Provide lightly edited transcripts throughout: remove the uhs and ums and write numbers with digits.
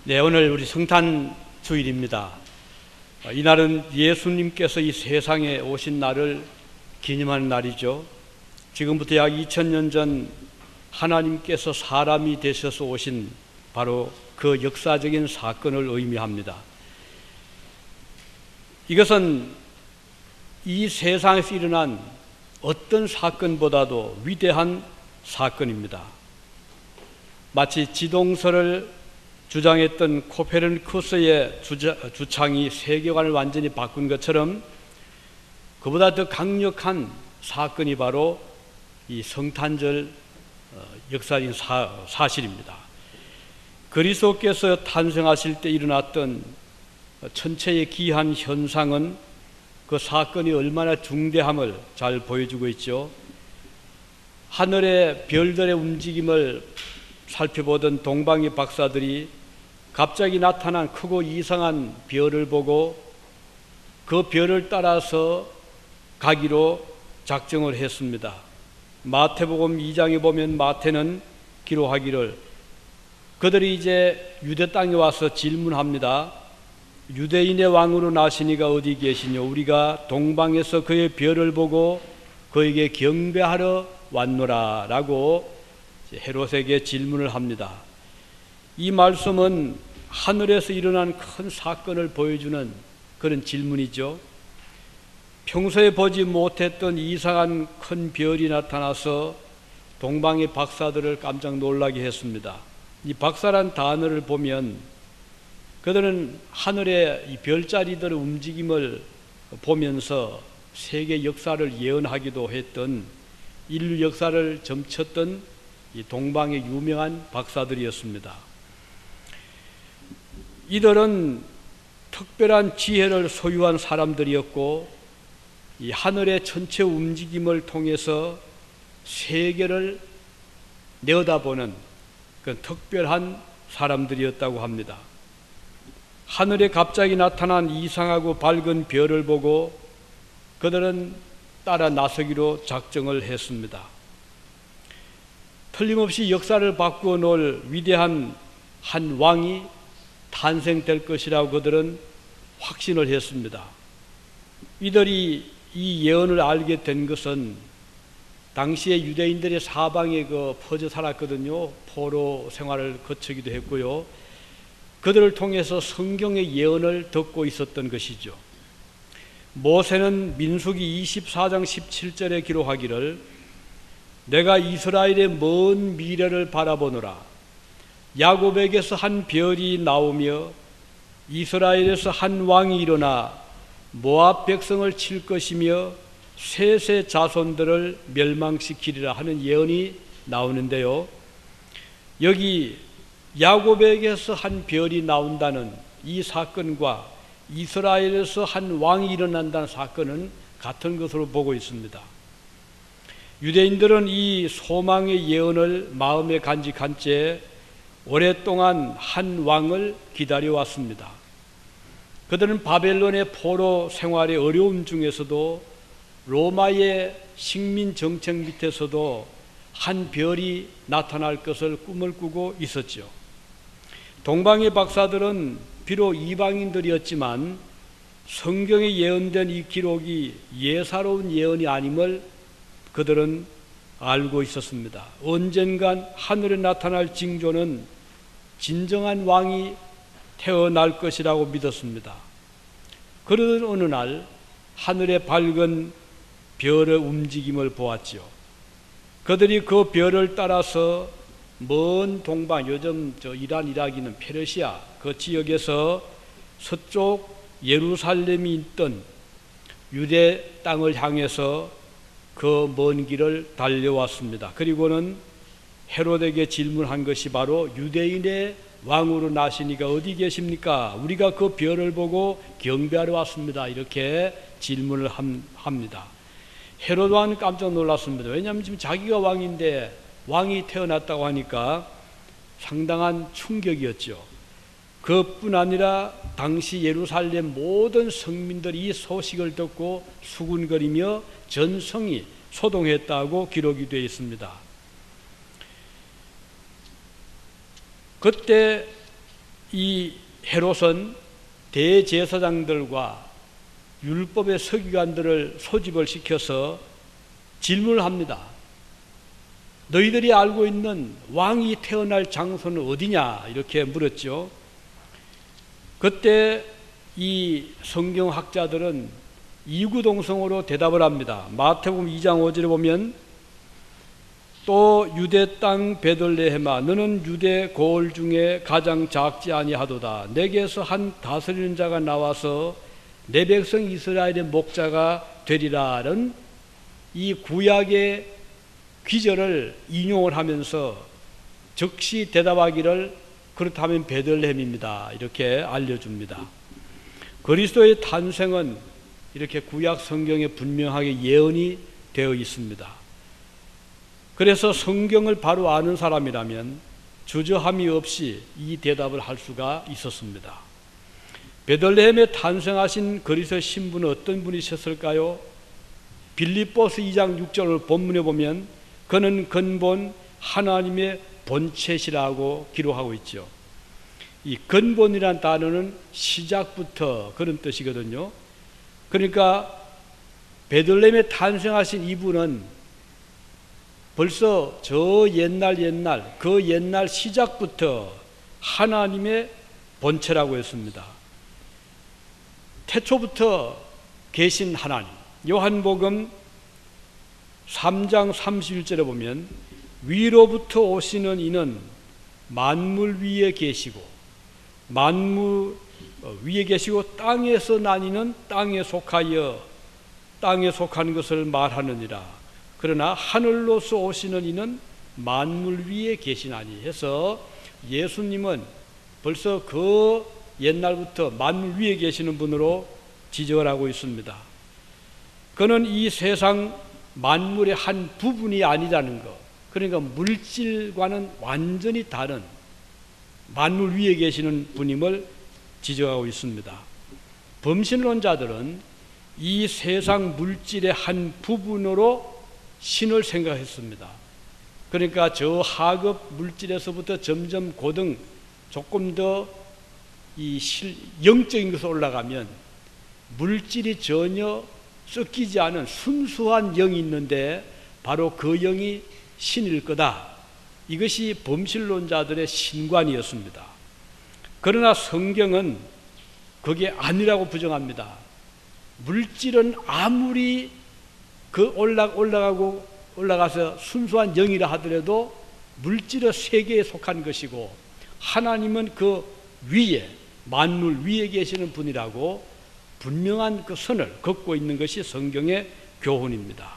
네, 오늘 우리 성탄 주일입니다. 이날은 예수님께서 이 세상에 오신 날을 기념하는 날이죠. 지금부터 약 2000년 전 하나님께서 사람이 되셔서 오신 바로 그 역사적인 사건을 의미합니다. 이것은 이 세상에서 일어난 어떤 사건보다도 위대한 사건입니다. 마치 지동설을 주장했던 코페르니쿠스의 주창이 세계관을 완전히 바꾼 것처럼 그보다 더 강력한 사건이 바로 이 성탄절 역사적인 사실입니다. 그리스도께서 탄생하실 때 일어났던 천체의 기이한 현상은 그 사건이 얼마나 중대함을 잘 보여주고 있죠. 하늘의 별들의 움직임을 살펴보던 동방의 박사들이 갑자기 나타난 크고 이상한 별을 보고 그 별을 따라서 가기로 작정을 했습니다. 마태복음 2장에 보면 마태는 기록하기를 그들이 이제 유대 땅에 와서 질문합니다. 유대인의 왕으로 나시니가 어디 계시뇨? 우리가 동방에서 그의 별을 보고 그에게 경배하러 왔노라 라고 헤롯에게 질문을 합니다. 이 말씀은 하늘에서 일어난 큰 사건을 보여주는 그런 질문이죠. 평소에 보지 못했던 이상한 큰 별이 나타나서 동방의 박사들을 깜짝 놀라게 했습니다. 이 박사란 단어를 보면 그들은 하늘의 이 별자리들의 움직임을 보면서 세계 역사를 예언하기도 했던 인류 역사를 점쳤던 이 동방의 유명한 박사들이었습니다. 이들은 특별한 지혜를 소유한 사람들이었고 이 하늘의 전체 움직임을 통해서 세계를 내어다보는 그 특별한 사람들이었다고 합니다. 하늘에 갑자기 나타난 이상하고 밝은 별을 보고 그들은 따라 나서기로 작정을 했습니다. 틀림없이 역사를 바꾸어 놓을 위대한 한 왕이 탄생될 것이라고 그들은 확신을 했습니다. 이들이 이 예언을 알게 된 것은 당시에 유대인들이 사방에 퍼져 살았거든요. 포로 생활을 거치기도 했고요. 그들을 통해서 성경의 예언을 듣고 있었던 것이죠. 모세는 민수기 24장 17절에 기록하기를 내가 이스라엘의 먼 미래를 바라보노라. 야곱에게서 한 별이 나오며 이스라엘에서 한 왕이 일어나 모압 백성을 칠 것이며 셋의 자손들을 멸망시키리라 하는 예언이 나오는데요. 여기 야곱에게서 한 별이 나온다는 이 사건과 이스라엘에서 한 왕이 일어난다는 사건은 같은 것으로 보고 있습니다. 유대인들은 이 소망의 예언을 마음에 간직한 채 오랫동안 한 왕을 기다려왔습니다. 그들은 바벨론의 포로 생활의 어려움 중에서도 로마의 식민 정책 밑에서도 한 별이 나타날 것을 꿈을 꾸고 있었죠. 동방의 박사들은 비록 이방인들이었지만 성경에 예언된 이 기록이 예사로운 예언이 아님을 그들은 알고 있었습니다. 언젠간 하늘에 나타날 징조는 진정한 왕이 태어날 것이라고 믿었습니다. 그러던 어느 날 하늘의 밝은 별의 움직임을 보았지요. 그들이 그 별을 따라서 먼 동방, 요즘 이란, 이라크는 페르시아 그 지역에서 서쪽 예루살렘이 있던 유대 땅을 향해서 그 먼 길을 달려왔습니다. 그리고는 헤롯에게 질문한 것이 바로 유대인의 왕으로 나시니가 어디 계십니까? 우리가 그 별을 보고 경배하러 왔습니다. 이렇게 질문을 합니다. 헤롯 왕은 깜짝 놀랐습니다. 왜냐하면 지금 자기가 왕인데 왕이 태어났다고 하니까 상당한 충격이었죠. 그뿐 아니라 당시 예루살렘 모든 성민들이 이 소식을 듣고 수군거리며 전성이 소동했다고 기록이 되어 있습니다. 그때 이 헤롯은 대제사장들과 율법의 서기관들을 소집을 시켜서 질문을 합니다. 너희들이 알고 있는 왕이 태어날 장소는 어디냐? 이렇게 물었죠. 그때 이 성경학자들은 이구동성으로 대답을 합니다. 마태복음 2장 5절에 보면 또 유대 땅 베들레헴아 너는 유대 고을 중에 가장 작지 아니하도다. 내게서 한 다스리는 자가 나와서 내 백성 이스라엘의 목자가 되리라는 이 구약의 귀절을 인용을 하면서 즉시 대답하기를 그렇다면 베들레헴입니다. 이렇게 알려줍니다. 그리스도의 탄생은 이렇게 구약 성경에 분명하게 예언이 되어 있습니다. 그래서 성경을 바로 아는 사람이라면 주저함이 없이 이 대답을 할 수가 있었습니다. 베들레헴에 탄생하신 그리스도의 신부는 어떤 분이셨을까요? 빌립보서 2장 6절 본문에 보면 그는 근본 하나님의 본체시라고 기록하고 있죠. 이 근본이란 단어는 시작부터 그런 뜻이거든요. 그러니까 베들레헴에 탄생하신 이분은 벌써 저 옛날 그 옛날 시작부터 하나님의 본체라고 했습니다. 태초부터 계신 하나님. 요한복음 3장 31절에 보면 위로부터 오시는 이는 만물 위에 계시고 만물 위에 계시고 땅에서 나니는 땅에 속하여 땅에 속한 것을 말하느니라. 그러나 하늘로서 오시는 이는 만물 위에 계시나니 해서 예수님은 벌써 그 옛날부터 만물 위에 계시는 분으로 지적을 하고 있습니다. 그는 이 세상 만물의 한 부분이 아니라는 것, 그러니까 물질과는 완전히 다른 만물 위에 계시는 분임을 지적하고 있습니다. 범신론자들은 이 세상 물질의 한 부분으로 신을 생각했습니다. 그러니까 저 하급 물질에서부터 점점 고등 조금 더 이 영적인 것으로 올라가면 물질이 전혀 섞이지 않은 순수한 영이 있는데 바로 그 영이 신일 거다. 이것이 범신론자들의 신관이었습니다. 그러나 성경은 그게 아니라고 부정합니다. 물질은 아무리 그 올라가서 순수한 영이라 하더라도 물질의 세계에 속한 것이고 하나님은 그 위에 만물 위에 계시는 분이라고 분명한 그 선을 긋고 있는 것이 성경의 교훈입니다.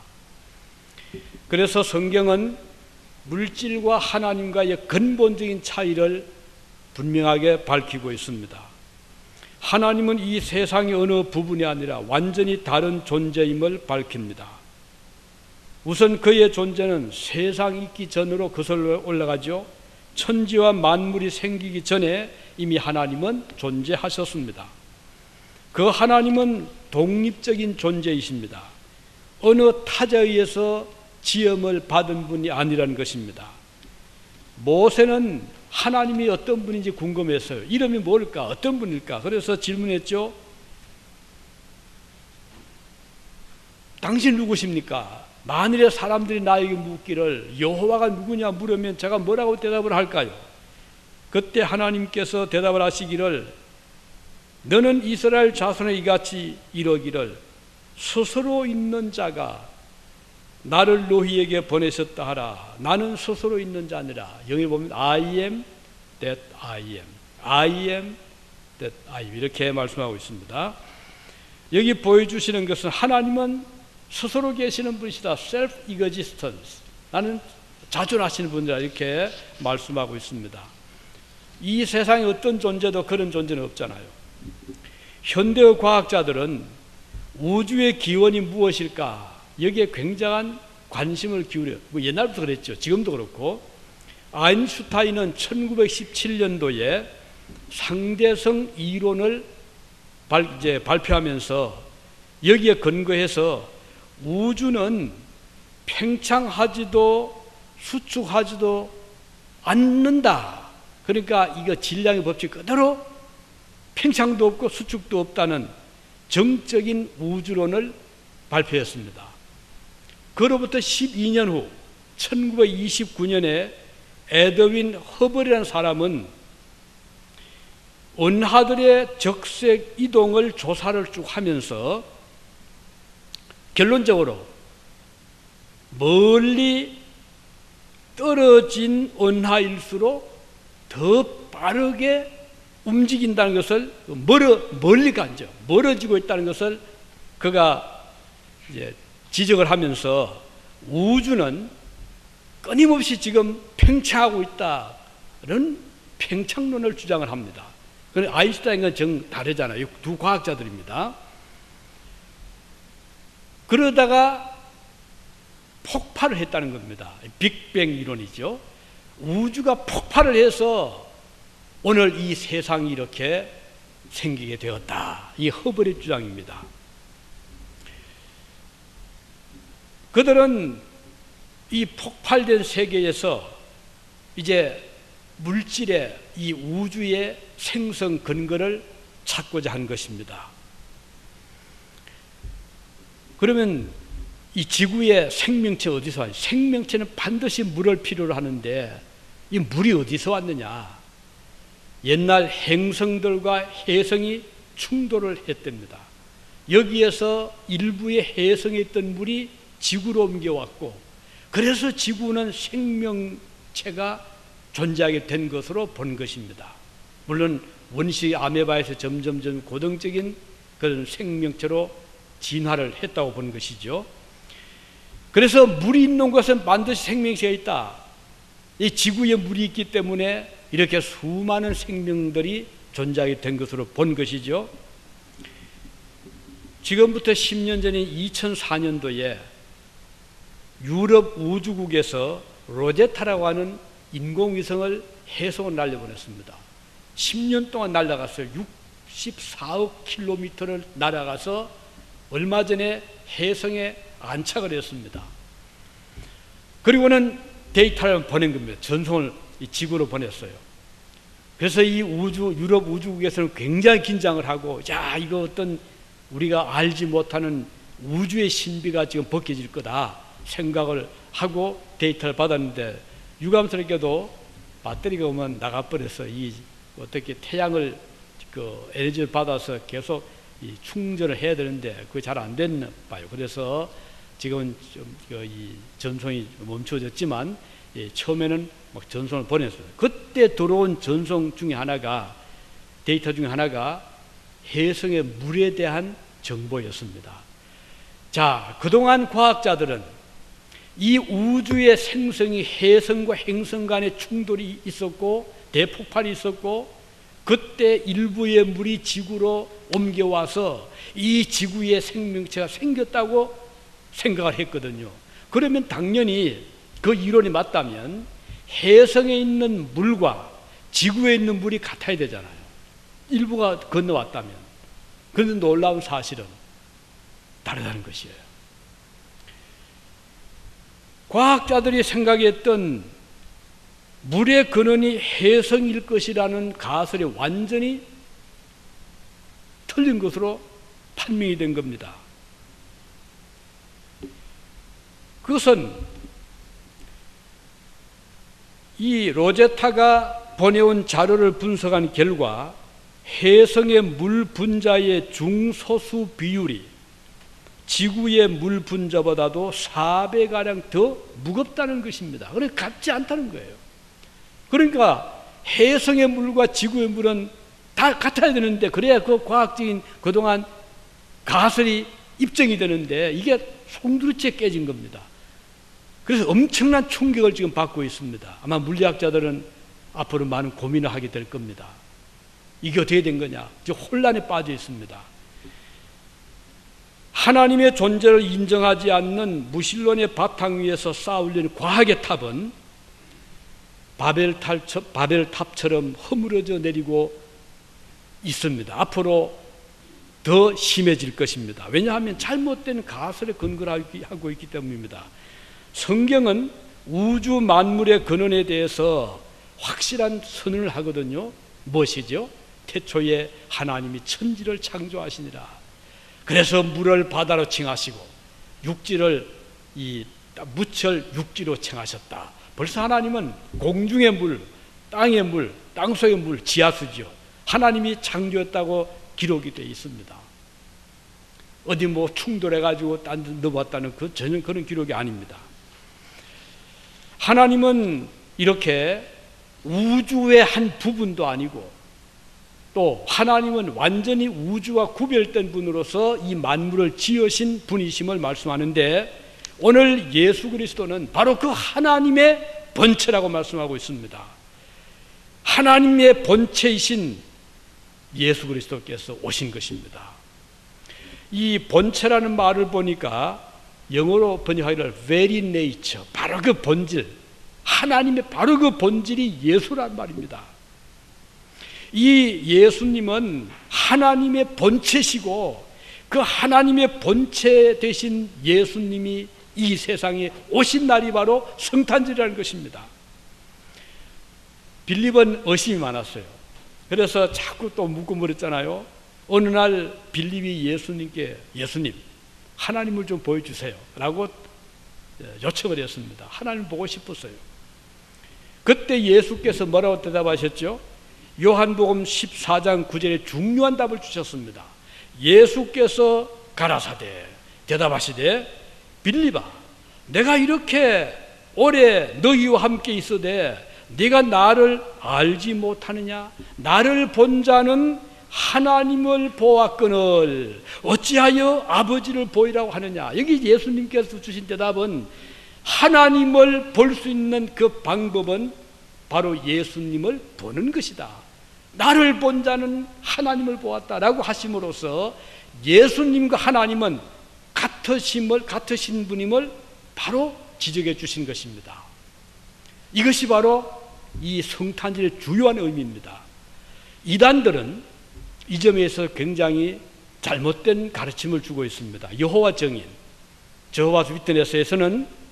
그래서 성경은 물질과 하나님과의 근본적인 차이를 분명하게 밝히고 있습니다. 하나님은 이 세상의 어느 부분이 아니라 완전히 다른 존재임을 밝힙니다. 우선 그의 존재는 세상이 있기 전으로 거슬러 올라가죠. 천지와 만물이 생기기 전에 이미 하나님은 존재하셨습니다. 그 하나님은 독립적인 존재이십니다. 어느 타자에 의해서 지음을 받은 분이 아니라는 것입니다. 모세는 하나님이 어떤 분인지 궁금했어요. 이름이 뭘까? 어떤 분일까? 그래서 질문했죠. 당신 누구십니까? 만일에 사람들이 나에게 묻기를 여호와가 누구냐 물으면 제가 뭐라고 대답을 할까요? 그때 하나님께서 대답을 하시기를 너는 이스라엘 자손에 이같이 이러기를 스스로 있는 자가 나를 너희에게 보내셨다 하라. 나는 스스로 있는 자니라. 영에 보면 I am that I am. I am that I am. 이렇게 말씀하고 있습니다. 여기 보여주시는 것은 하나님은 스스로 계시는 분이시다. self-existence. 나는 자존하시는 분이다. 이렇게 말씀하고 있습니다. 이 세상에 어떤 존재도 그런 존재는 없잖아요. 현대의 과학자들은 우주의 기원이 무엇일까? 여기에 굉장한 관심을 기울여요. 뭐 옛날부터 그랬죠. 지금도 그렇고. 아인슈타인은 1917년도에 상대성 이론을 발표하면서 여기에 근거해서 우주는 팽창하지도 수축하지도 않는다. 그러니까 이거 질량의 법칙 그대로 팽창도 없고 수축도 없다는 정적인 우주론을 발표했습니다. 그로부터 12년 후 1929년에 에드윈 허벌이라는 사람은 은하들의 적색 이동을 조사를 쭉 하면서 결론적으로 멀리 떨어진 은하일수록 더 빠르게 움직인다는 것을 멀리 간죠. 멀어지고 있다는 것을 그가 이제 지적을 하면서 우주는 끊임없이 지금 팽창하고 있다는 팽창론을 주장을 합니다. 그런데 아인슈타인과 정 다르잖아요. 두 과학자들입니다. 그러다가 폭발을 했다는 겁니다. 빅뱅 이론이죠. 우주가 폭발을 해서 오늘 이 세상이 이렇게 생기게 되었다. 이 허벌의 주장입니다. 그들은 이 폭발된 세계에서 이제 물질의 이 우주의 생성 근거를 찾고자 한 것입니다. 그러면 이 지구의 생명체 어디서 왔냐? 생명체는 반드시 물을 필요로 하는데 이 물이 어디서 왔느냐? 옛날 행성들과 해성이 충돌을 했답니다. 여기에서 일부의 해성에 있던 물이 지구로 옮겨왔고, 그래서 지구는 생명체가 존재하게 된 것으로 본 것입니다. 물론 원시 아메바에서 점점 고등적인 그런 생명체로 진화를 했다고 본 것이죠. 그래서 물이 있는 곳은 반드시 생명체가 있다. 이 지구에 물이 있기 때문에 이렇게 수많은 생명들이 존재하게 된 것으로 본 것이죠. 지금부터 10년 전인 2004년도에 유럽 우주국에서 로제타라고 하는 인공위성을 해성을 날려보냈습니다. 10년 동안 날아갔어요. 64억 킬로미터를 날아가서 얼마 전에 해성에 안착을 했습니다. 그리고는 데이터를 보낸 겁니다. 전송을 지구로 보냈어요. 그래서 이 유럽 우주국에서는 굉장히 긴장을 하고, 야, 이거 어떤 우리가 알지 못하는 우주의 신비가 지금 벗겨질 거다 생각을 하고 데이터를 받았는데, 유감스럽게도 배터리가 오면 나가버려서 이 어떻게 태양을 에너지를 받아서 계속 이 충전을 해야 되는데 그게 잘 안 됐나 봐요. 그래서 지금은 좀 이 전송이 멈춰졌지만 처음에는 막 전송을 보냈어요. 그때 들어온 전송 중에 하나가, 데이터 중에 하나가 해성의 물에 대한 정보였습니다. 자, 그동안 과학자들은 이 우주의 생성이 해성과 행성 간의 충돌이 있었고 대폭발이 있었고, 그때 일부의 물이 지구로 옮겨와서 이 지구의 생명체가 생겼다고 생각을 했거든요. 그러면 당연히 그 이론이 맞다면 해성에 있는 물과 지구에 있는 물이 같아야 되잖아요. 일부가 건너왔다면. 그런데 놀라운 사실은 다르다는 것이에요. 과학자들이 생각했던 물의 근원이 해성일 것이라는 가설이 완전히 틀린 것으로 판명이 된 겁니다. 그것은 이 로제타가 보내온 자료를 분석한 결과 해성의 물 분자의 중소수 비율이 지구의 물 분자보다도 4배가량 더 무겁다는 것입니다. 그러니까 같지 않다는 거예요. 그러니까 해성의 물과 지구의 물은 다 같아야 되는데, 그래야 그 과학적인 그동안 가설이 입증이 되는데 이게 송두리째 깨진 겁니다. 그래서 엄청난 충격을 지금 받고 있습니다. 아마 물리학자들은 앞으로 많은 고민을 하게 될 겁니다. 이게 어떻게 된 거냐? 지금 혼란에 빠져 있습니다. 하나님의 존재를 인정하지 않는 무신론의 바탕 위에서 쌓아올린 과학의 탑은 바벨탑처럼 허물어져 내리고 있습니다. 앞으로 더 심해질 것입니다. 왜냐하면 잘못된 가설에 근거를 하고 있기 때문입니다. 성경은 우주 만물의 근원에 대해서 확실한 선언을 하거든요. 무엇이죠? 태초에 하나님이 천지를 창조하시니라. 그래서 물을 바다로 칭하시고 육지를 이 무철 육지로 칭하셨다. 벌써 하나님은 공중의 물, 땅의 물, 땅속의 물, 지하수죠. 하나님이 창조했다고 기록이 되어 있습니다. 어디 뭐 충돌해가지고 딴 데 넣어봤다는 전혀 그런 기록이 아닙니다. 하나님은 이렇게 우주의 한 부분도 아니고 또 하나님은 완전히 우주와 구별된 분으로서 이 만물을 지으신 분이심을 말씀하는데 오늘 예수 그리스도는 바로 그 하나님의 본체라고 말씀하고 있습니다. 하나님의 본체이신 예수 그리스도께서 오신 것입니다. 이 본체라는 말을 보니까 영어로 번역하기를 very nature, 바로 그 본질, 하나님의 바로 그 본질이 예수란 말입니다. 이 예수님은 하나님의 본체시고 그 하나님의 본체 되신 예수님이 이 세상에 오신 날이 바로 성탄절이라는 것입니다. 빌립은 의심이 많았어요. 그래서 자꾸 또 묻고 물었잖아요. 어느 날 빌립이 예수님께 예수님 하나님을 좀 보여주세요 라고 요청을 했습니다. 하나님을 보고 싶었어요. 그때 예수께서 뭐라고 대답하셨죠? 요한복음 14장 9절에 중요한 답을 주셨습니다. 예수께서 가라사대 대답하시되 빌립아 내가 이렇게 오래 너희와 함께 있으되 네가 나를 알지 못하느냐? 나를 본 자는 하나님을 보았거늘 어찌하여 아버지를 보이라고 하느냐? 여기 예수님께서 주신 대답은 하나님을 볼 수 있는 그 방법은 바로 예수님을 보는 것이다. 나를 본 자는 하나님을 보았다라고 하심으로써 예수님과 하나님은 같으신 분임을 바로 지적해 주신 것입니다. 이것이 바로 이 성탄절의 주요한 의미입니다. 이단들은 이 점에서 굉장히 잘못된 가르침을 주고 있습니다. 여호와 증인, 저호와 위트네스에서는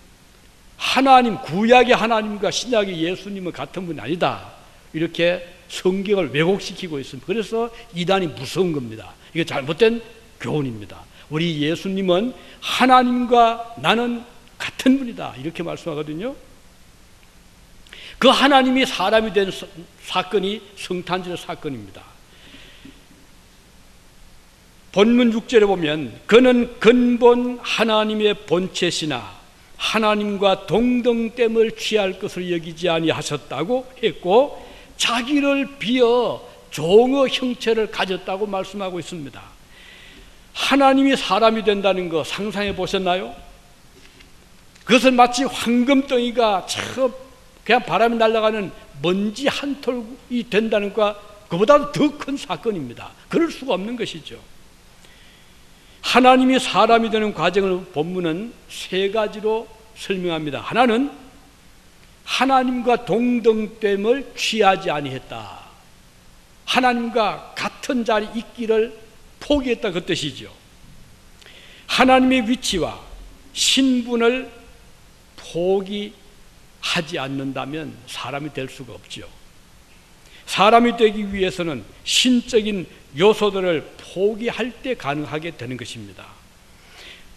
하나님, 구약의 하나님과 신약의 예수님은 같은 분이 아니다. 이렇게 성경을 왜곡시키고 있습니다. 그래서 이단이 무서운 겁니다. 이게 잘못된 교훈입니다. 우리 예수님은 하나님과 나는 같은 분이다. 이렇게 말씀하거든요. 그 하나님이 사람이 된 사건이 성탄절 사건입니다. 본문 6절에 보면 그는 근본 하나님의 본체시나 하나님과 동등됨을 취할 것을 여기지 아니하셨다고 했고 자기를 비어 종의 형체를 가졌다고 말씀하고 있습니다. 하나님이 사람이 된다는 거 상상해 보셨나요? 그것은 마치 황금덩이가 그냥 바람이 날아가는 먼지 한 톨이 된다는 것과 그보다 더 큰 사건입니다. 그럴 수가 없는 것이죠. 하나님이 사람이 되는 과정을 본문은 세 가지로 설명합니다. 하나는 하나님과 동등됨을 취하지 아니했다. 하나님과 같은 자리 있기를 포기했다 그 뜻이죠. 하나님의 위치와 신분을 포기하지 않는다면 사람이 될 수가 없죠. 사람이 되기 위해서는 신적인 요소들을 포기할 때 가능하게 되는 것입니다.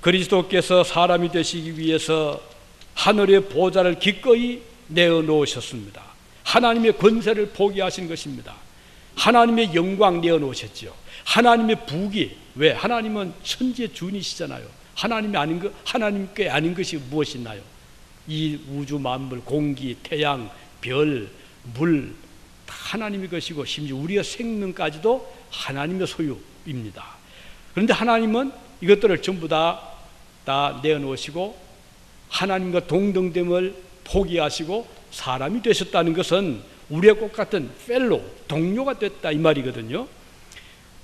그리스도께서 사람이 되시기 위해서 하늘의 보좌를 기꺼이 내어놓으셨습니다. 하나님의 권세를 포기하신 것입니다. 하나님의 영광 내어놓으셨죠. 하나님의 부귀, 왜? 하나님은 천지의 주인이시잖아요. 하나님께 아닌 것이 무엇이 있나요? 이 우주 만물, 공기, 태양, 별, 물 다 하나님의 것이고 심지어 우리의 생명까지도 하나님의 소유입니다. 그런데 하나님은 이것들을 전부 다 내어놓으시고 하나님과 동등됨을 포기하시고 사람이 되셨다는 것은 우리의 것 같은 펠로, 동료가 됐다 이 말이거든요.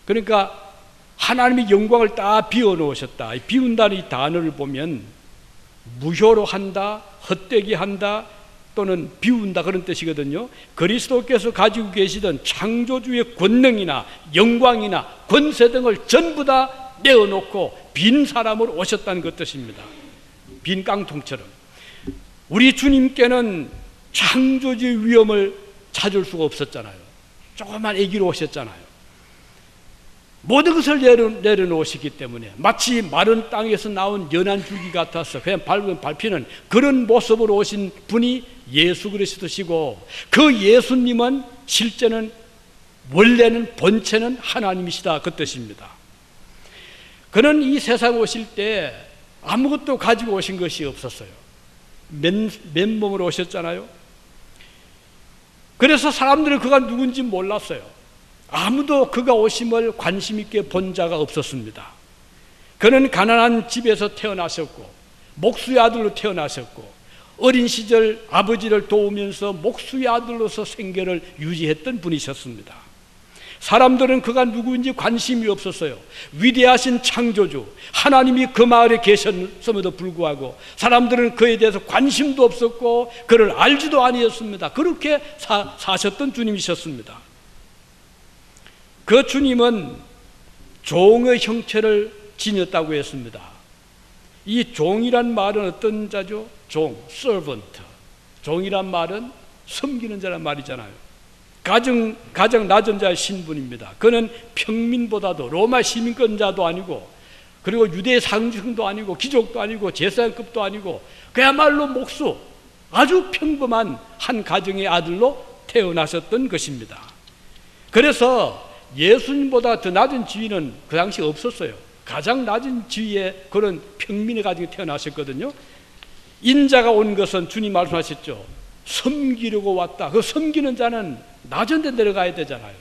그러니까 하나님의 영광을 다 비워놓으셨다. 비운다는 이 단어를 보면 무효로 한다, 헛되게 한다 또는 비운다 그런 뜻이거든요. 그리스도께서 가지고 계시던 창조주의 권능이나 영광이나 권세 등을 전부 다 내어놓고 빈 사람으로 오셨다는 그 뜻입니다. 빈 깡통처럼. 우리 주님께는 창조주의 위엄을 찾을 수가 없었잖아요. 조그만 아기로 오셨잖아요. 모든 것을 내려놓으시기 때문에 마치 마른 땅에서 나온 연한 줄기 같아서 그냥 밟히는 그런 모습으로 오신 분이 예수 그리스도시고, 그 예수님은 실제는 원래는 본체는 하나님이시다, 그 뜻입니다. 그는 이 세상 오실 때 아무것도 가지고 오신 것이 없었어요. 맨몸으로 오셨잖아요. 그래서 사람들은 그가 누군지 몰랐어요. 아무도 그가 오심을 관심 있게 본 자가 없었습니다. 그는 가난한 집에서 태어나셨고 목수의 아들로 태어나셨고 어린 시절 아버지를 도우면서 목수의 아들로서 생계를 유지했던 분이셨습니다. 사람들은 그가 누구인지 관심이 없었어요. 위대하신 창조주 하나님이 그 마을에 계셨음에도 불구하고 사람들은 그에 대해서 관심도 없었고 그를 알지도 아니었습니다. 그렇게 사셨던 주님이셨습니다. 그 주님은 종의 형체를 지녔다고 했습니다. 이 종이란 말은 어떤 자죠? 종, servant. 종이란 말은 섬기는 자란 말이잖아요. 가장 낮은 자의 신분입니다. 그는 평민보다도 로마 시민권자도 아니고, 그리고 유대 상징도 아니고, 귀족도 아니고, 제사장급도 아니고, 그야말로 목수, 아주 평범한 한 가정의 아들로 태어나셨던 것입니다. 그래서 예수님보다 더 낮은 지위는 그 당시 없었어요. 가장 낮은 지위의 그런 평민의 가정에 태어나셨거든요. 인자가 온 것은 주님 말씀하셨죠. 섬기려고 왔다. 그 섬기는 자는 낮은 데 내려가야 되잖아요.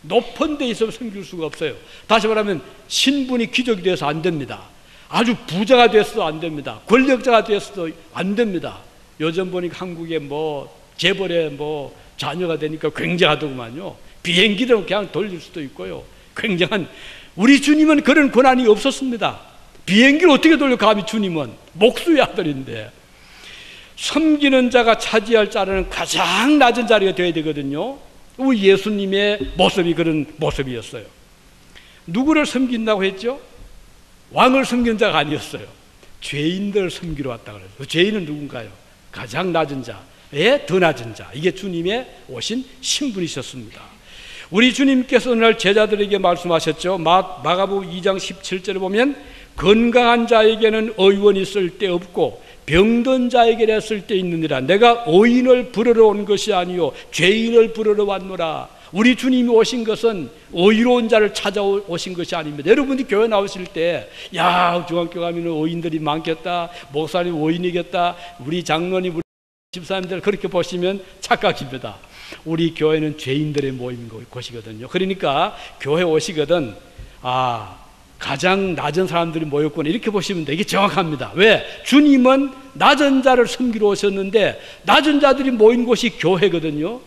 높은 데 있으면 섬길 수가 없어요. 다시 말하면 신분이 귀족이 되어서 안 됩니다. 아주 부자가 되어서도 안 됩니다. 권력자가 되어서도 안 됩니다. 요즘 보니까 한국에 재벌의 자녀가 되니까 굉장하더구만요. 비행기를 그냥 돌릴 수도 있고요. 굉장한, 우리 주님은 그런 권한이 없었습니다. 비행기를 어떻게 돌려? 감히 주님은 목수의 아들인데. 섬기는 자가 차지할 자리는 가장 낮은 자리가 되어야 되거든요. 우리 예수님의 모습이 그런 모습이었어요. 누구를 섬긴다고 했죠? 왕을 섬기는 자가 아니었어요. 죄인들을 섬기러 왔다 그래요. 그 죄인은 누군가요? 가장 낮은 자의 더 낮은 자. 이게 주님의 오신 신분이셨습니다. 우리 주님께서 오늘 제자들에게 말씀하셨죠. 마가복음 2장 17절에 보면 건강한 자에게는 의원이 쓸데없고 병든 자에게는 쓸데있느니라. 내가 의인을 부르러 온 것이 아니요 죄인을 부르러 왔노라. 우리 주님이 오신 것은 의로운 자를 찾아오신 것이 아닙니다. 여러분들이 교회 나오실 때 중학교 가면 의인들이 많겠다, 목사님 의인이겠다, 우리 장로님, 우리 집사님들 그렇게 보시면 착각입니다. 우리 교회는 죄인들의 모임 곳이거든요. 그러니까 교회 오시거든 가장 낮은 사람들이 모였구나 이렇게 보시면 되게 정확합니다. 왜? 주님은 낮은 자를 섬기러 오셨는데 낮은 자들이 모인 곳이 교회거든요.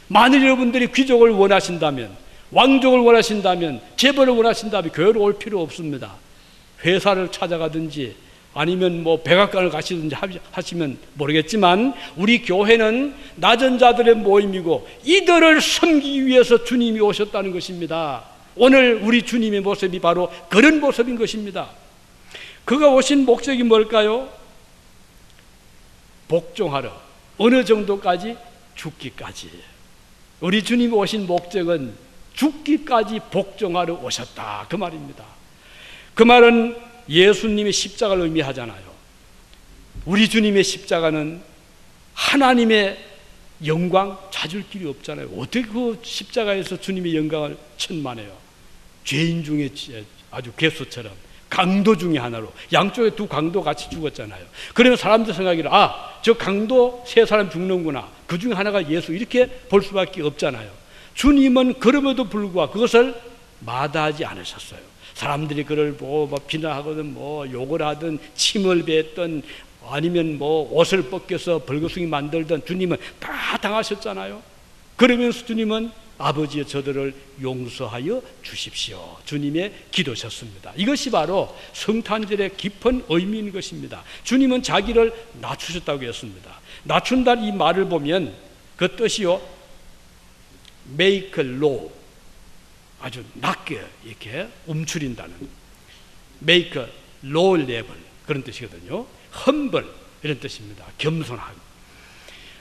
만일 여러분들이 귀족을 원하신다면, 왕족을 원하신다면, 재벌을 원하신다면 교회로 올 필요 없습니다. 회사를 찾아가든지 아니면 백악관을 가시든지 하시면 모르겠지만 우리 교회는 낮은 자들의 모임이고 이들을 섬기기 위해서 주님이 오셨다는 것입니다. 오늘 우리 주님의 모습이 바로 그런 모습인 것입니다. 그가 오신 목적이 뭘까요? 복종하러. 어느 정도까지? 죽기까지. 우리 주님이 오신 목적은 죽기까지 복종하러 오셨다, 그 말입니다. 그 말은 예수님의 십자가를 의미하잖아요. 우리 주님의 십자가는 하나님의 영광 찾을 길이 없잖아요. 어떻게 그 십자가에서 주님의 영광을 천만해요? 죄인 중에 아주 괴수처럼 강도 중에 하나로 양쪽에 두 강도 같이 죽었잖아요. 그러면 사람들 생각이라 저 강도 세 사람 죽는구나, 그 중에 하나가 예수, 이렇게 볼 수밖에 없잖아요. 주님은 그럼에도 불구하고 그것을 마다하지 않으셨어요. 사람들이 그를 비난하거든 욕을 하든 침을 뱉든 아니면 옷을 벗겨서 벌거숭이 만들든 주님은 다 당하셨잖아요. 그러면서 주님은 아버지여 저들을 용서하여 주십시오, 주님의 기도셨습니다. 이것이 바로 성탄절의 깊은 의미인 것입니다. 주님은 자기를 낮추셨다고 했습니다. 낮춘다는 이 말을 보면 그 뜻이요, make low, 아주 낮게 이렇게 움츠린다는, make low level, 그런 뜻이거든요. humble 이런 뜻입니다. 겸손하고.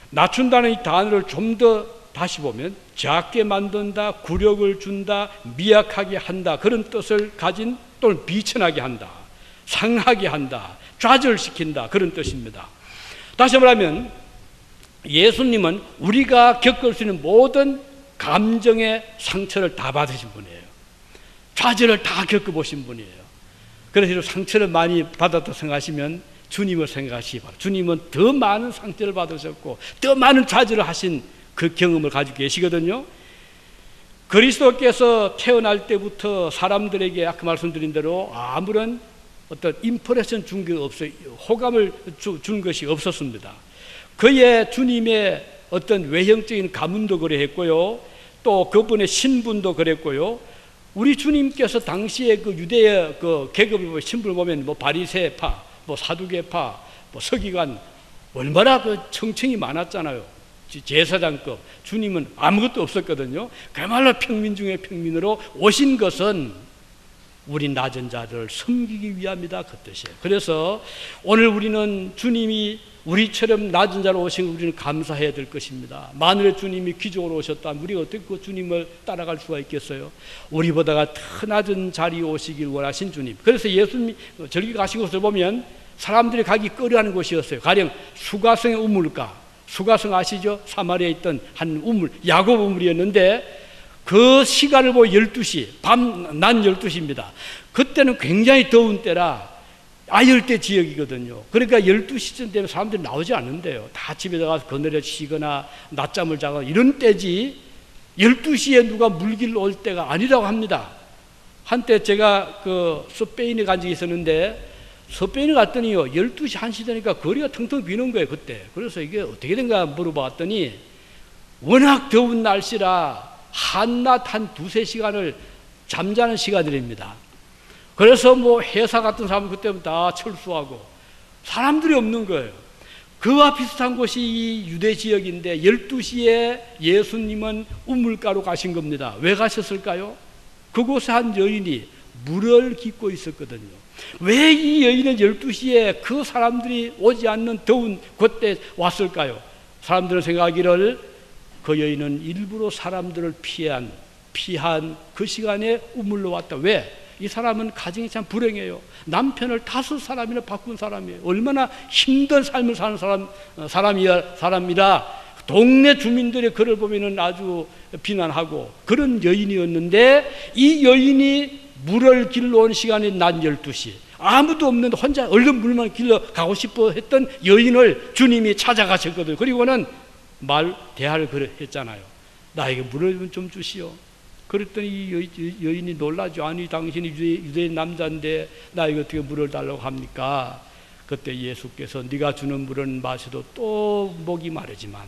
낮춘다는 이 단어를 좀 더 다시 보면 작게 만든다, 굴욕을 준다, 미약하게 한다, 그런 뜻을 가진, 또는 비천하게 한다, 상하게 한다, 좌절시킨다, 그런 뜻입니다. 다시 말하면 예수님은 우리가 겪을 수 있는 모든 감정의 상처를 다 받으신 분이에요. 좌절을 다 겪어보신 분이에요. 그래서 상처를 많이 받았다고 생각하시면 주님을 생각하시기 바랍니다. 주님은 더 많은 상처를 받으셨고 더 많은 좌절을 하신 그 경험을 가지고 계시거든요. 그리스도께서 태어날 때부터 사람들에게 아까 말씀드린 대로 아무런 어떤 임프레션 준 게 없어요. 호감을 준 것이 없었습니다. 그의 주님의 어떤 외형적인 가문도 그랬고요, 또 그분의 신분도 그랬고요. 우리 주님께서 당시에 그 유대의 그 계급의 신분을 보면 뭐 바리새파, 뭐 사두개파, 뭐 서기관, 얼마나 그 청층이 많았잖아요. 제사장급. 주님은 아무것도 없었거든요. 그야말로 평민 중에 평민으로 오신 것은 우리 낮은 자들을 섬기기 위함이다, 그 뜻이에요. 그래서 오늘 우리는 주님이 우리처럼 낮은 자로 오신 우리는 감사해야 될 것입니다. 만일에 주님이 귀족으로 오셨다면 우리가 어떻게 그 주님을 따라갈 수가 있겠어요? 우리보다가 더 낮은 자리에 오시길 원하신 주님. 그래서 예수님이 저기 가신 곳을 보면 사람들이 가기 꺼려하는 곳이었어요. 가령 수가성의 우물가, 수가성 아시죠? 사마리아에 있던 한 우물, 야곱 우물이었는데 그 시간을 보고 12시, 낮 12시입니다. 그때는 굉장히 더운 때라 아열대 지역이거든요. 그러니까 12시쯤 되면 사람들이 나오지 않는데요. 다 집에 들어가서 거느려 쉬거나 낮잠을 자거나 이런 때지 12시에 누가 물길로 올 때가 아니라고 합니다. 한때 제가 그 스페인에 간 적이 있었는데 스페인에 갔더니요, 12시 1시 되니까 거리가 텅텅 비는 거예요, 그때. 그래서 이게 어떻게 된가 물어봤더니 워낙 더운 날씨라 한낮 한 2-3시간을 잠자는 시간들입니다. 그래서 뭐 회사 같은 사람은 그때부터 다 철수하고 사람들이 없는 거예요. 그와 비슷한 곳이 이 유대 지역인데 12시에 예수님은 우물가로 가신 겁니다. 왜 가셨을까요? 그곳에 한 여인이 물을 깃고 있었거든요. 왜 이 여인은 12시에 그 사람들이 오지 않는 더운 그때 왔을까요? 사람들은 생각하기를 그 여인은 일부러 사람들을 피한 그 시간에 우물로 왔다. 왜? 이 사람은 가정이 참 불행해요. 남편을 5사람이나 바꾼 사람이에요. 얼마나 힘든 삶을 사는 사람이라 동네 주민들의 그를 보면은 아주 비난하고 그런 여인이었는데, 이 여인이 물을 길러 온 시간이 낮 12시, 아무도 없는데 혼자 얼른 물만 길러 가고 싶어 했던 여인을 주님이 찾아가셨거든요. 그리고는 대화를 했잖아요. 나에게 물을 좀 주시오. 그랬더니 이 여인이 놀라죠. 아니 당신이 유대인 남자인데 나에게 어떻게 물을 달라고 합니까? 그때 예수께서 네가 주는 물은 마셔도 또 목이 마르지만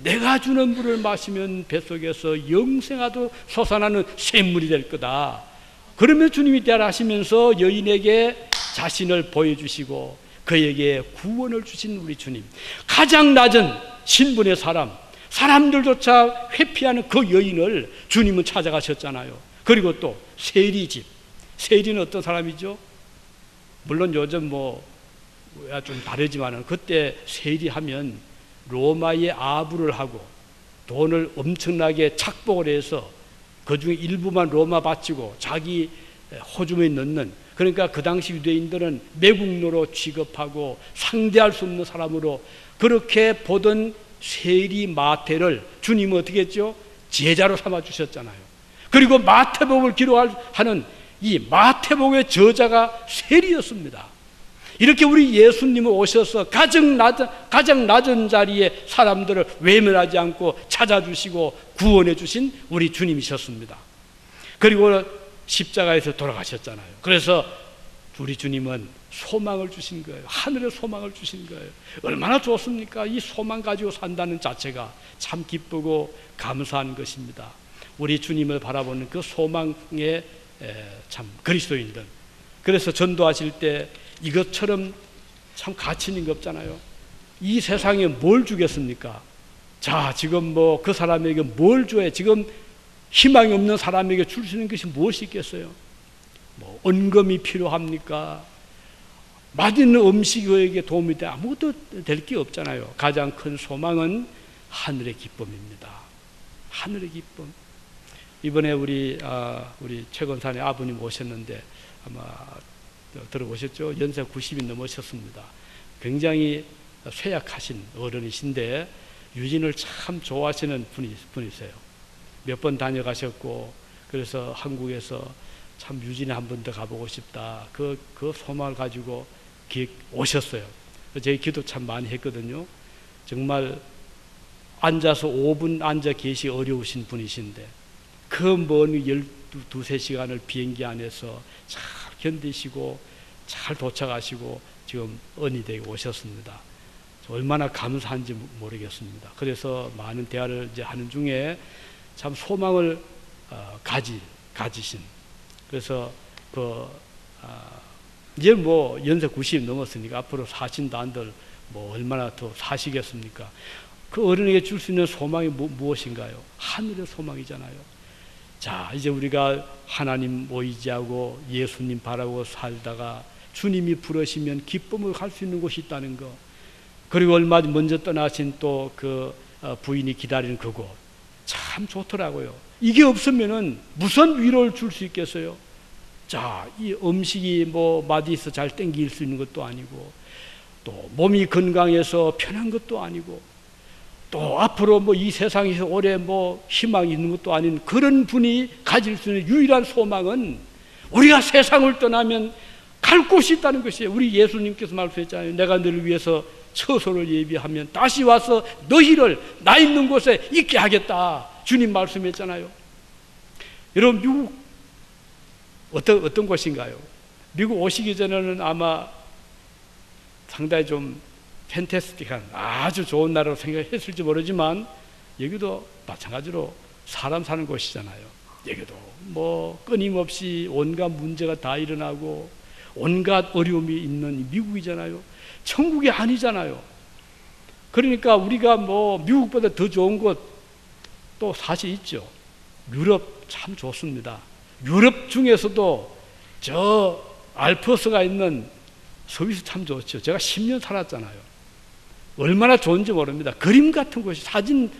내가 주는 물을 마시면 뱃속에서 영생하도 솟아나는 샘물이 될 거다. 그러면 주님이 대하시면서 여인에게 자신을 보여주시고 그에게 구원을 주신 우리 주님, 가장 낮은 신분의 사람들조차 회피하는 그 여인을 주님은 찾아가셨잖아요. 그리고 또 세리집, 세리는 어떤 사람이죠? 물론 요즘 좀 다르지만은 그때 세리하면 로마의 아부를 하고 돈을 엄청나게 착복을 해서 그 중에 일부만 로마 바치고 자기 호주머니에 넣는, 그러니까 그 당시 유대인들은 매국노로 취급하고 상대할 수 없는 사람으로 그렇게 보던 세리 마태를 주님은 어떻게 했죠? 제자로 삼아 주셨잖아요. 그리고 마태복음을 기록하는 이 마태복음의 저자가 세리였습니다. 이렇게 우리 예수님은 오셔서 가장 낮은 자리에 사람들을 외면하지 않고 찾아주시고 구원해 주신 우리 주님이셨습니다. 그리고 십자가에서 돌아가셨잖아요. 그래서 우리 주님은 소망을 주신 거예요. 하늘의 소망을 주신 거예요. 얼마나 좋습니까? 이 소망 가지고 산다는 자체가 참 기쁘고 감사한 것입니다. 우리 주님을 바라보는 그 소망의 참 그리스도인들. 그래서 전도하실 때 이것처럼 참 가치 있는 게 없잖아요. 이 세상에 뭘 주겠습니까? 자, 지금 그 사람에게 뭘 줘야, 지금 희망이 없는 사람에게 줄 수 있는 것이 무엇이 있겠어요? 언금이 필요합니까? 맛있는 음식이 그에게 도움이 돼 아무것도 될 게 없잖아요. 가장 큰 소망은 하늘의 기쁨입니다. 하늘의 기쁨. 이번에 우리 최건산의 아버님 오셨는데 아마 들어보셨죠? 연세 90이 넘으셨습니다. 굉장히 쇠약하신 어른이신데 유진을 참 좋아하시는 분이세요. 몇 번 다녀가셨고, 그래서 한국에서 참 유진에 한 번 더 가보고 싶다. 그 소망을 가지고 오셨어요. 저희 기도 참 많이 했거든요. 정말 앉아서 5분 앉아 계시 어려우신 분이신데 그 먼 12-13시간을 비행기 안에서 잘 견디시고 잘 도착하시고 지금 언니댁에 오셨습니다. 얼마나 감사한지 모르겠습니다. 그래서 많은 대화를 이제 하는 중에 참 소망을 가지신. 그래서 이제 뭐 연세 90 넘었으니까 앞으로 사신도 안들 뭐 얼마나 더 사시겠습니까? 그 어른에게 줄 수 있는 소망이 무엇인가요? 하늘의 소망이잖아요. 자, 이제 우리가 하나님 의지하고 예수님 바라고 살다가 주님이 부르시면 기쁨을 갈 수 있는 곳이 있다는 거. 그리고 얼마 먼저 떠나신 또 그 부인이 기다리는 그곳. 참 좋더라고요. 이게 없으면은 무슨 위로를 줄 수 있겠어요? 자, 이 음식이 뭐 맛있어 잘 땡길 수 있는 것도 아니고, 또 몸이 건강해서 편한 것도 아니고, 또 앞으로 뭐 이 세상에서 오래 뭐 희망이 있는 것도 아닌 그런 분이 가질 수 있는 유일한 소망은 우리가 세상을 떠나면 갈 곳이 있다는 것이에요. 우리 예수님께서 말씀했잖아요. 내가 너를 위해서 처소를 예비하면 다시 와서 너희를 나 있는 곳에 있게 하겠다. 주님 말씀했잖아요. 여러분, 미국 어떤 곳인가요? 미국 오시기 전에는 아마 상당히 좀 팬테스틱한 아주 좋은 나라로 생각했을지 모르지만 여기도 마찬가지로 사람 사는 곳이잖아요. 여기도 뭐 끊임없이 온갖 문제가 다 일어나고 온갖 어려움이 있는 미국이잖아요. 천국이 아니잖아요. 그러니까 우리가 뭐 미국보다 더 좋은 곳 또 사실 있죠. 유럽 참 좋습니다. 유럽 중에서도 저 알프스가 있는 스위스 참 좋죠. 제가 10년 살았잖아요. 얼마나 좋은지 모릅니다. 그림 같은 곳이, 사진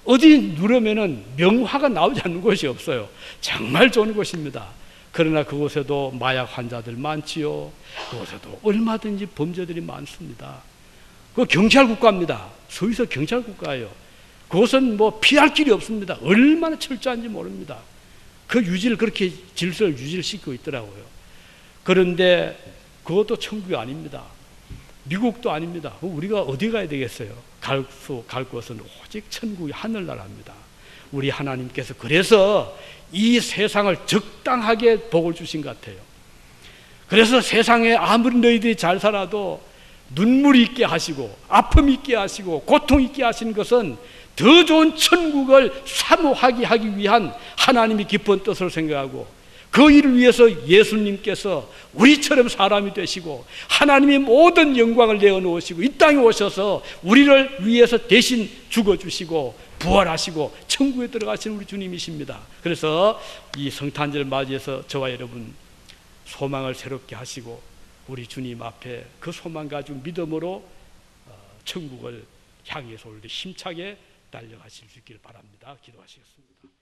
어디 누르면은 명화가 나오지 않는 곳이 없어요. 정말 좋은 곳입니다. 그러나 그곳에도 마약 환자들 많지요. 그곳에도 얼마든지 범죄들이 많습니다. 그 경찰 국가입니다. 스위스 경찰 국가예요. 그곳은 뭐 피할 길이 없습니다. 얼마나 철저한지 모릅니다. 그 유지를 그렇게 질서를 유지시키고 있더라고요. 그런데 그것도 천국이 아닙니다. 미국도 아닙니다. 우리가 어디 가야 되겠어요? 갈 곳은 오직 천국이 하늘나라입니다. 우리 하나님께서 그래서 이 세상을 적당하게 복을 주신 것 같아요. 그래서 세상에 아무리 너희들이 잘 살아도 눈물 있게 하시고 아픔 있게 하시고 고통 있게 하시는 것은 더 좋은 천국을 사모하게 하기 위한 하나님이 깊은 뜻을 생각하고 그 일을 위해서 예수님께서 우리처럼 사람이 되시고 하나님이 모든 영광을 내어놓으시고 이 땅에 오셔서 우리를 위해서 대신 죽어주시고 부활하시고 천국에 들어가시는 우리 주님이십니다. 그래서 이 성탄절을 맞이해서 저와 여러분 소망을 새롭게 하시고 우리 주님 앞에 그 소망 가지고 믿음으로 천국을 향해서 오늘 힘차게 달려가실 수 있기를 바랍니다. 기도하시겠습니다.